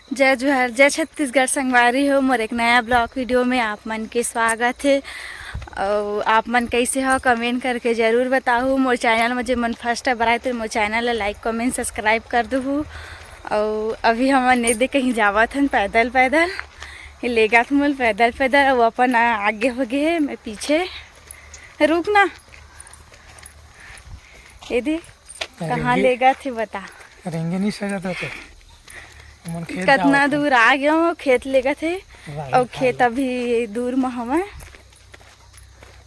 जय जोहर जय छत्तीसगढ़ संगवारी हो। मोर एक नया ब्लॉग वीडियो में आप मन के स्वागत है। और आप मन कैसे हो कमेंट करके ज़रूर बताओ। मोर चैनल में जो मन फर्स्ट बार आए तो मोर चैनल लाइक कमेंट सब्सक्राइब कर दो। और अभी हम नहीं दे कहीं जावत हन पैदल पैदल लेगा तो मोल पैदल पैदल और अपन आगे हो गए है मैं पीछे। रुक ना ये दे कहाँ लेगा थे बता। रेंगे नहीं सजा तो कितना दूर आ गया हूँ खेत लेगा थे और खेत अभी दूर में हमें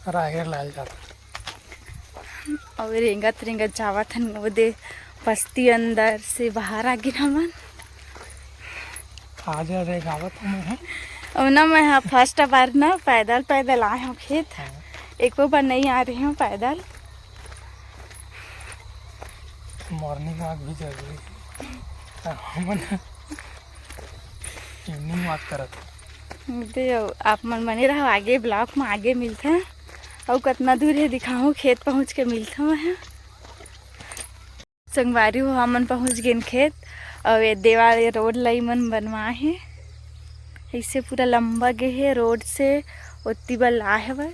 राहेर लाल जाता और रेंगत रेंगत जावत हन वो दे बस्ती अंदर से बाहर आ गए हमन। आज रे गावत मैं और ना मैं हाँ फर्स्ट बार ना पैदल पैदल आए हूँ खेत। एक बार नहीं आ रही हूँ पैदल। मॉर्निंग वॉक भी जरूरी है। हमन इवनिंग वॉक करत आप मन बने रहो आगे ब्लॉक में आगे मिलते हैं। और कितना दूर है दिखाऊँ खेत पहुँच के मिलता हूँ मैं संगवारी हो। हमन पहुँच गए खेत और ये देवाल रोड लाई मन बनवाए है ऐसे पूरा लंबा गे है रोड से उतनी बार ला है वह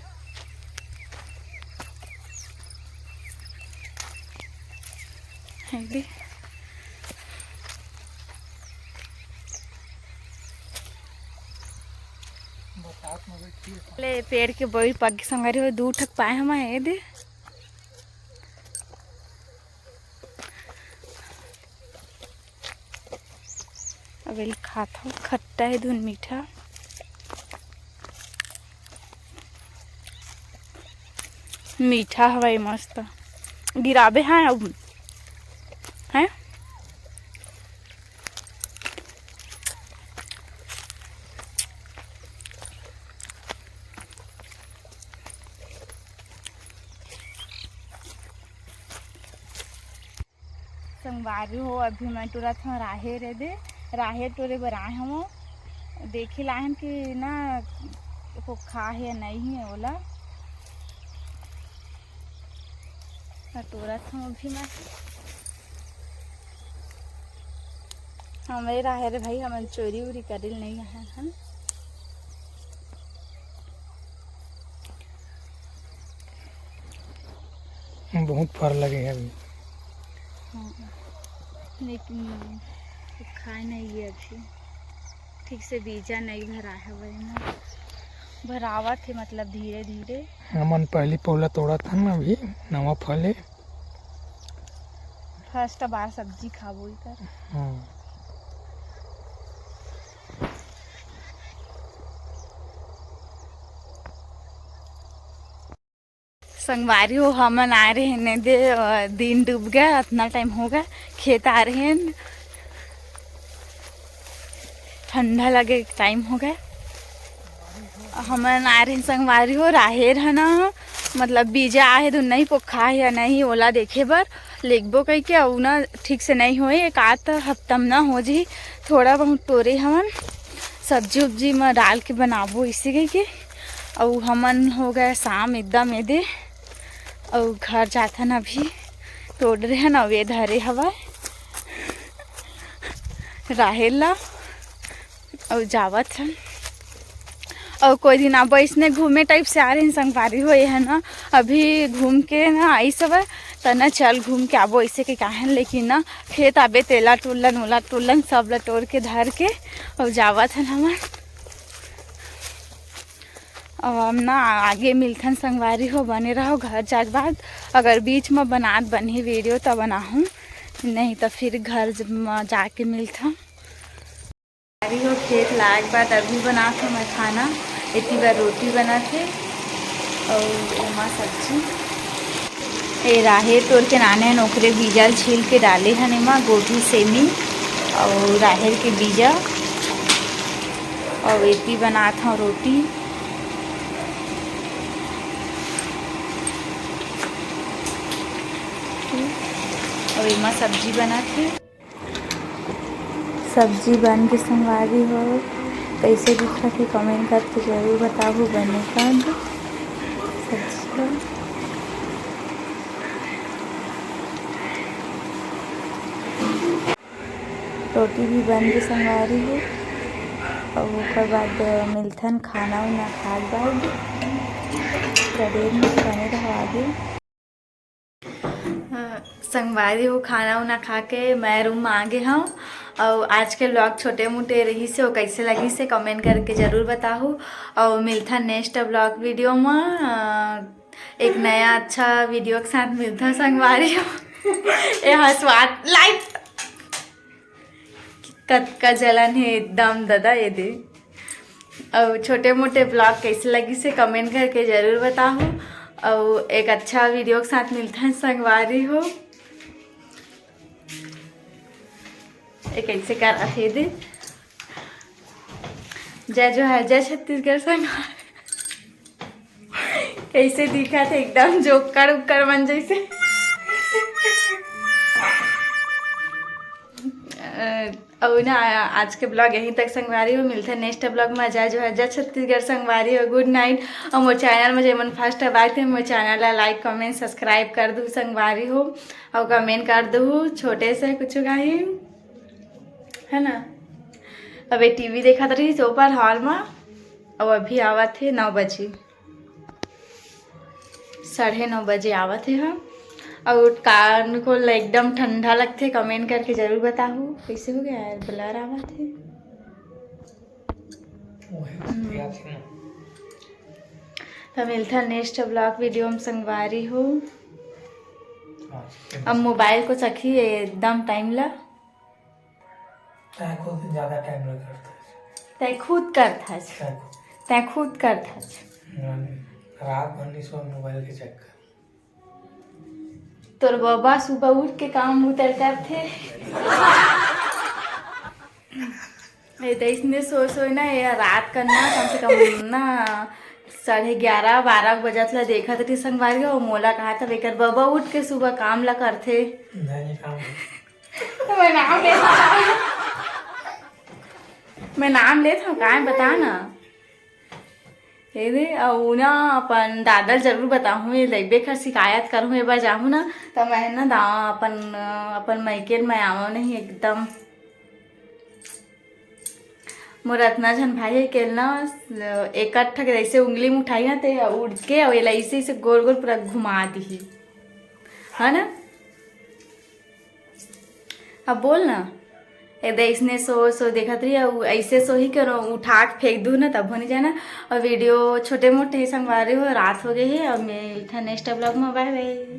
ले पेड़ के बोई पग संगारी हो दूर ठक पाए हम ये दे अब खाता खट्टा है धुन मीठा मीठा हवाई मस्त गिराबे हैं अब हैं। संगवारी हो अभी मैं तुरंत हम राहेर दे राहेर टोरे बर आए हम देखे लाहन कि ना वो खा है नहीं है ओला तुरंत हम अभी मैं हमें राहेर भाई हम चोरी उरी करिल नहीं है हम बहुत फर लगे हैं अभी। लेकिन खाए नहीं है अभी ठीक से बीजा नहीं भरा है वही ना भरावा थे मतलब धीरे धीरे। हमन पहली पौला तोड़ा था ना अभी नवा फल है फर्स्ट बार सब्जी खाबो कर। संगवारी हो हमन आ रहे हैं दे दिन डूब गया इतना टाइम हो गया खेत आ रहे हैं ठंडा लगे टाइम हो गया हमन आ रहे हैं संगवारी हो राहेर है ना मतलब बीजा आहे तो नहीं पोखा है या नहीं ओला देखे बर लेगबो कही के और ना ठीक से नहीं होए एक आध हफ्ता में ना हो जी थोड़ा बहुत तोरे हमन सब्जी उब्जी में डाल के बनाबो इसी कही के और हमन हो गए शाम एकदम दे और घर जाथन अभी तोड़ रहे हैं ना वे धरे हवा राहेर ला और जावत हन और कोई दिन आप इसने घूमे टाइप से आ रहे हैं संगवारी हो है ना अभी घूम के ना आई सब तो ना चल घूम के आबो ऐसे के काहन लेकिन ना खेत आबे तेला टुल्लन ओला टुल्लन सब लटोर के धर के और जावत हन हमार और हम ना आगे मिलथन संगवारी हो बने रहो घर जाके बाद अगर बीच में बनात बनी वीडियो तो बनाऊँ नहीं तो फिर घर जाके मिलता हो खेत लाग बाद अभी बना था मैं खाना इतनी बार रोटी बना थे और उमा सब्जी ये राहेर तोड़ के नाने नोकरे बीजा छील के डाले हैं एमा गोभी सेमी और राहेर के बीजा और इतनी बना था रोटी और इमा सब्जी बना थी। सब्जी बन के संगवारी हो कैसे दिखा थे कमेंट करके जरूर बताओ बने का सब्जी रोटी भी बन के संगवारी हो और ओकर बाद मिलथन खाना उना खाए बाद गडेर में बने रहो आगे। संगवारी हो खाना उना खा के मैं रूम में आ गए हूँ और आज के व्लॉग छोटे मोटे रही से कैसे लगी से कमेंट करके ज़रूर बताओ और मिलता नेक्स्ट व्लॉग वीडियो में एक नया अच्छा वीडियो के साथ मिलता संगवारी हो। यहाँ स्वाद लाइट कत का जलन है एकदम दादा ये दे और छोटे मोटे ब्लॉग कैसे लगी से कमेंट करके ज़रूर बताओ और एक अच्छा वीडियो के साथ मिलता है संगवारी हो। एक ऐसे कर रहे दे जय जो है जय छत्तीसगढ़ संगवारी कैसे दिखा थे एकदम जोकर उकर मन जैसे। और ना आज के ब्लॉग यहीं तक संगवारी हो मिलता है नेक्स्ट ब्लॉग में। जय जो है जय छत्तीसगढ़ संगवारी हो। गुड नाइट और मोर चैनल में जेमन फर्स्ट अब आए थे मोर चैनल ला लाइक कमेंट सब्सक्राइब कर दूँ संगवारी हो और कमेंट कर दूँ छोटे से कुछ कहीं है ना। अबे टीवी देखा रही दोपहर हॉल में और अभी आवा थे 9 बजे 9:30 बजे आवा थे हम और कान को एकदम ठंडा लगते कमेंट करके ज़रूर बताओ कैसे हो गया यार ब्लर आवा थे। तो मिलता नेक्स्ट ब्लॉग वीडियो में संगवारी हो। अब मोबाइल को सखी एकदम टाइम ला ज़्यादा टाइम लगा तय खुद करता तय खुद करता रात भर सो मोबाइल के चक्कर तोर बाबा सुबह उठ के काम उतर करते इसने सो ना ये रात करना कम से कम ना 11:30-12 बजे ला देखा थी संगवारी हो मोला कहा था बेकर बाबा उठ के सुबह काम ला करते। तो मैं नाम लेता हूँ कहाँ बता ना ये और ना अपन दादा जरूर बताऊँ ये लैबे कर शिकायत करूँ एक बार जाऊँ ना तो मैं ना अपन मायके में आवा नहीं एकदम मोर इतना झन भाई के ना एक ठक ऐसे उंगली में उठाई ना तो उड़ के और ऐसे ऐसे गोल गोल पूरा घुमा दी है ना। अब बोल ना इसने सो देखा रही ऐसे सो ही करो उठा के फेंक दूँ ना तब हो नहीं जाना। और वीडियो छोटे मोटे संगवारी हो रात हो गई है और मैं नेक्स्ट ब्लॉग में बाय बाय।